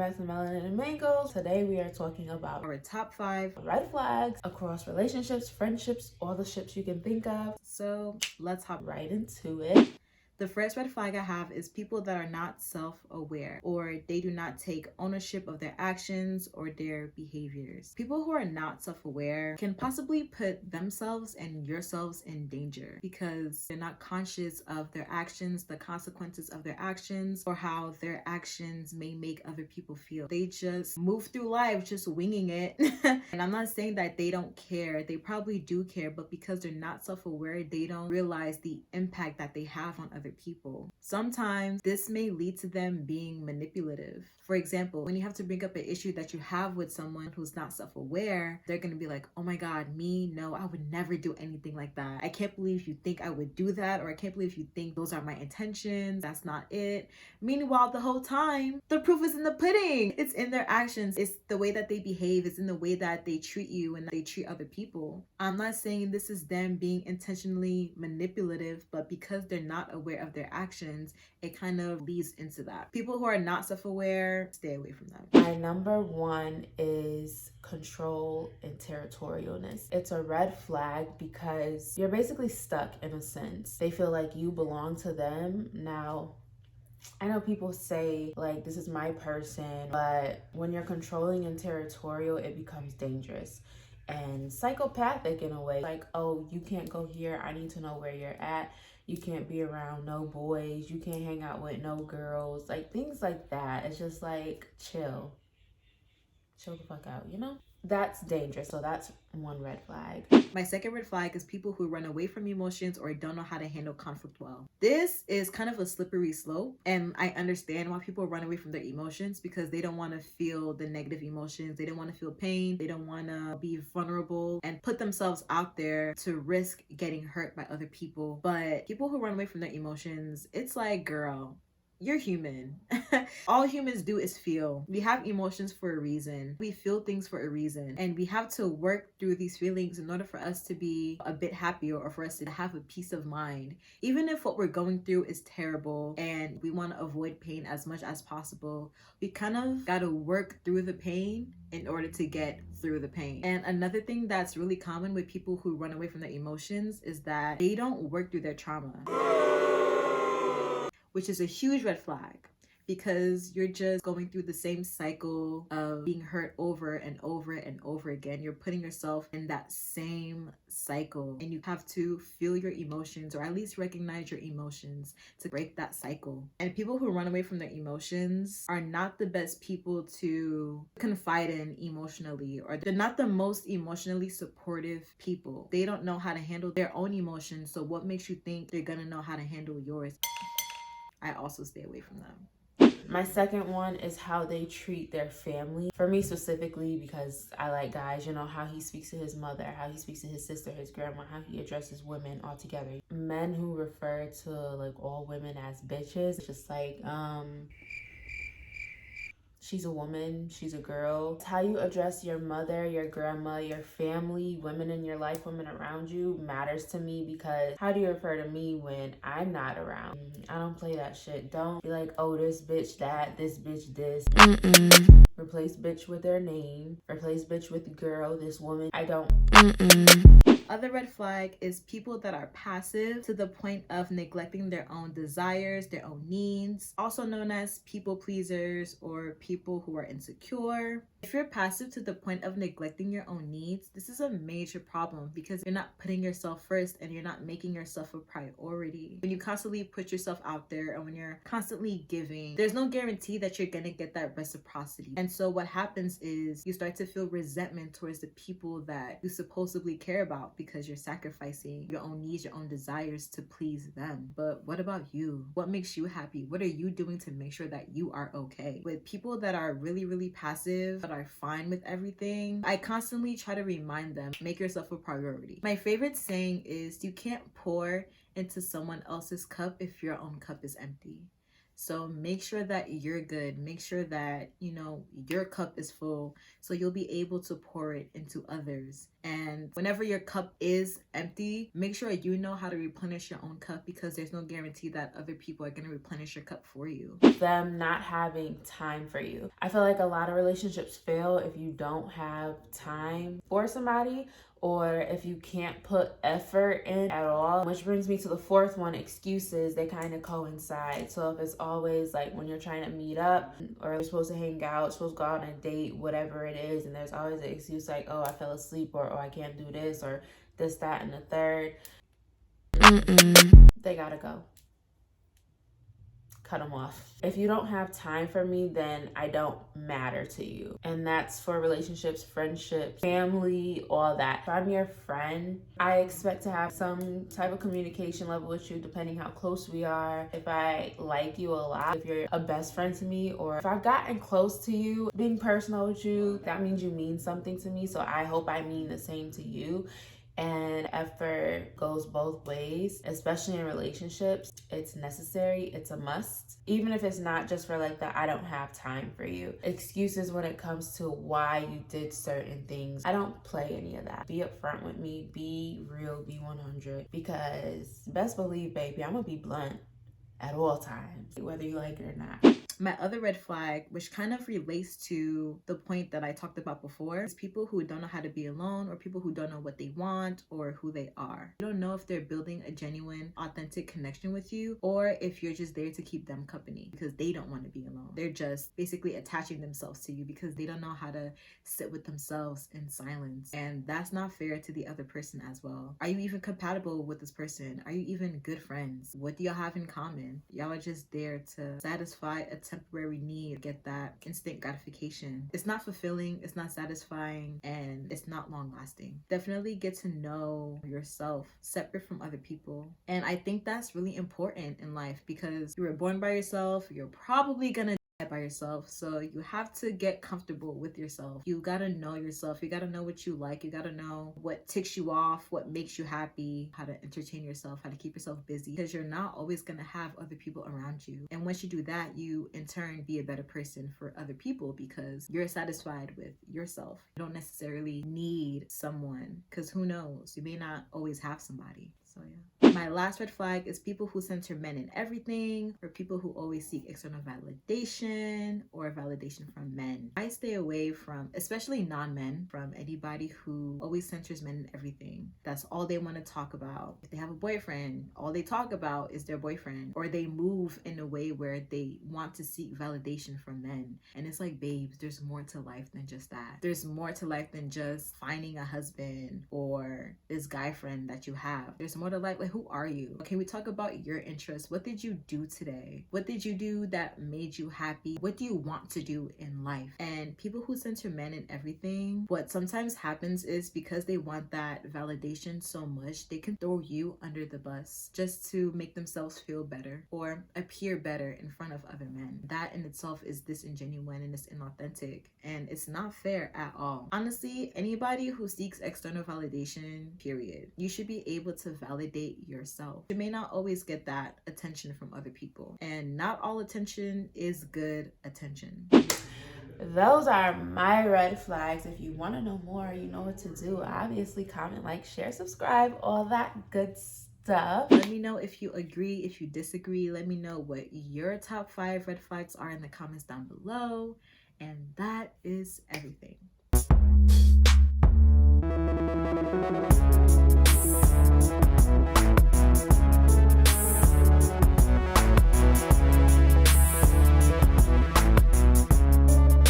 back to Melanin and Mangoes. Today we are talking about our top 5 red flags across relationships, friendships, all the ships you can think of. So let's hop right into it. The first red flag I have is people that are not self-aware, or they do not take ownership of their actions or their behaviors. People who are not self-aware can possibly put themselves and yourselves in danger because they're not conscious of their actions, the consequences of their actions, or how their actions may make other people feel. They just move through life just winging it. And I'm not saying that they don't care. They probably do care, but because they're not self-aware, they don't realize the impact that they have on other people. Sometimes this may lead to them being manipulative. For example, when you have to bring up an issue that you have with someone who's not self-aware, they're gonna be like, oh my god, me? No, I would never do anything like that. I can't believe you think I would do that, or I can't believe you think those are my intentions. That's not it. Meanwhile, the whole time, the proof is in the pudding. It's in their actions. It's the way that they behave. It's in the way that they treat you and they treat other people. I'm not saying this is them being intentionally manipulative, but because they're not aware of their actions, it kind of leads into that. People who are not self-aware, stay away from them. My number 1 is control and territorialness. It's a red flag because you're basically stuck in a sense. They feel like you belong to them. Now, I know people say like this is my person, but when you're controlling and territorial, it becomes dangerous and psychopathic in a way. Like, oh, you can't go here, I need to know where you're at. You can't be around no boys, you can't hang out with no girls, like things like that. It's just like, chill the fuck out, you know? That's dangerous. So that's one red flag. My second red flag is people who run away from emotions or don't know how to handle conflict well. This is kind of a slippery slope, and I understand why people run away from their emotions, because they don't want to feel the negative emotions. They don't want to feel pain. They don't want to be vulnerable and put themselves out there to risk getting hurt by other people. But people who run away from their emotions, it's like, girl, you're human. All humans do is feel. We have emotions for a reason. We feel things for a reason. And we have to work through these feelings in order for us to be a bit happier, or for us to have a peace of mind. Even if what we're going through is terrible and we want to avoid pain as much as possible, we kind of got to work through the pain in order to get through the pain. And another thing that's really common with people who run away from their emotions is that they don't work through their trauma, which is a huge red flag, because you're just going through the same cycle of being hurt over and over and over again. You're putting yourself in that same cycle, and you have to feel your emotions, or at least recognize your emotions, to break that cycle. And people who run away from their emotions are not the best people to confide in emotionally, or they're not the most emotionally supportive people. They don't know how to handle their own emotions, so what makes you think they're gonna know how to handle yours? I also stay away from them. My second one is how they treat their family. For me specifically, because I like guys, you know, how he speaks to his mother, how he speaks to his sister, his grandma, how he addresses women altogether. Men who refer to like all women as bitches, it's just like, she's a woman, she's a girl. It's how you address your mother, your grandma, your family, women in your life, women around you matters to me, because how do you refer to me when I'm not around? I don't play that shit. Don't be like, oh, this bitch that, this bitch this. Replace bitch with their name. Replace bitch with girl, this woman. I don't. Other red flag is people that are passive to the point of neglecting their own desires, their own needs, also known as people pleasers or people who are insecure. If you're passive to the point of neglecting your own needs, this is a major problem, because you're not putting yourself first and you're not making yourself a priority. When you constantly put yourself out there and when you're constantly giving, there's no guarantee that you're gonna get that reciprocity. And so what happens is you start to feel resentment towards the people that you supposedly care about, because you're sacrificing your own needs, your own desires to please them. But what about you? What makes you happy? What are you doing to make sure that you are okay? With people that are really, really passive, that are fine with everything, I constantly try to remind them, make yourself a priority. My favorite saying is, you can't pour into someone else's cup if your own cup is empty. So make sure that you're good. Make sure that, you know, your cup is full, so you'll be able to pour it into others. And whenever your cup is empty, make sure you know how to replenish your own cup, because there's no guarantee that other people are going to replenish your cup for you. Them not having time for you. I feel like a lot of relationships fail if you don't have time for somebody, or if you can't put effort in at all. Which brings me to the fourth one, excuses. They kind of coincide. So if it's always like when you're trying to meet up, or you're supposed to hang out, supposed to go out on a date, whatever it is, and there's always an excuse like, oh, I fell asleep, or oh, I can't do this, or this, that, and the third. They gotta go. Cut them off. If you don't have time for me, then I don't matter to you. And that's for relationships, friendships, family, all that. If I'm your friend, I expect to have some type of communication level with you, depending how close we are. If I like you a lot, if you're a best friend to me, or if I've gotten close to you, being personal with you, that means you mean something to me. So I hope I mean the same to you. And effort goes both ways, especially in relationships. It's necessary, it's a must. Even if it's not just for like the I don't have time for you. Excuses when it comes to why you did certain things. I don't play any of that. Be upfront with me, be real, be 100. Because best believe, baby, I'm gonna be blunt at all times, whether you like it or not. My other red flag, which kind of relates to the point that I talked about before, is people who don't know how to be alone, or people who don't know what they want or who they are. You don't know if they're building a genuine, authentic connection with you, or if you're just there to keep them company because they don't want to be alone. They're just basically attaching themselves to you because they don't know how to sit with themselves in silence. And that's not fair to the other person as well. Are you even compatible with this person? Are you even good friends? What do y'all have in common? Y'all are just there to satisfy a temporary need, get that instant gratification. It's not fulfilling, it's not satisfying, and it's not long lasting. Definitely get to know yourself separate from other people. And I think that's really important in life, because you were born by yourself, you're probably gonna by yourself, so you have to get comfortable with yourself. You gotta know yourself. You gotta know what you like. You gotta know what ticks you off, what makes you happy, how to entertain yourself, how to keep yourself busy, because you're not always gonna have other people around you. And once you do that, you in turn be a better person for other people, because you're satisfied with yourself. You don't necessarily need someone, because who knows, you may not always have somebody. So yeah. My last red flag is people who center men in everything, or people who always seek external validation or validation from men. I stay away from, especially non-men, from anybody who always centers men in everything. That's all they want to talk about. If they have a boyfriend, all they talk about is their boyfriend, or they move in a way where they want to seek validation from men. And it's like, babes, there's more to life than just that. There's more to life than just finding a husband or this guy friend that you have. There's more to life. Like, who are you? Can we talk about your interests? What did you do today? What did you do that made you happy? What do you want to do in life? And people who center men in everything, what sometimes happens is because they want that validation so much, they can throw you under the bus just to make themselves feel better or appear better in front of other men. That in itself is disingenuous and it's inauthentic, and it's not fair at all. Honestly, anybody who seeks external validation, period, you should be able to validate yourself. You may not always get that attention from other people, and not all attention is good attention. Those are my red flags. If you want to know more, you know what to do. Obviously, comment, like, share, subscribe, all that good stuff. Let me know if you agree, if you disagree. Let me know what your top 5 red flags are in the comments down below. And that is everything.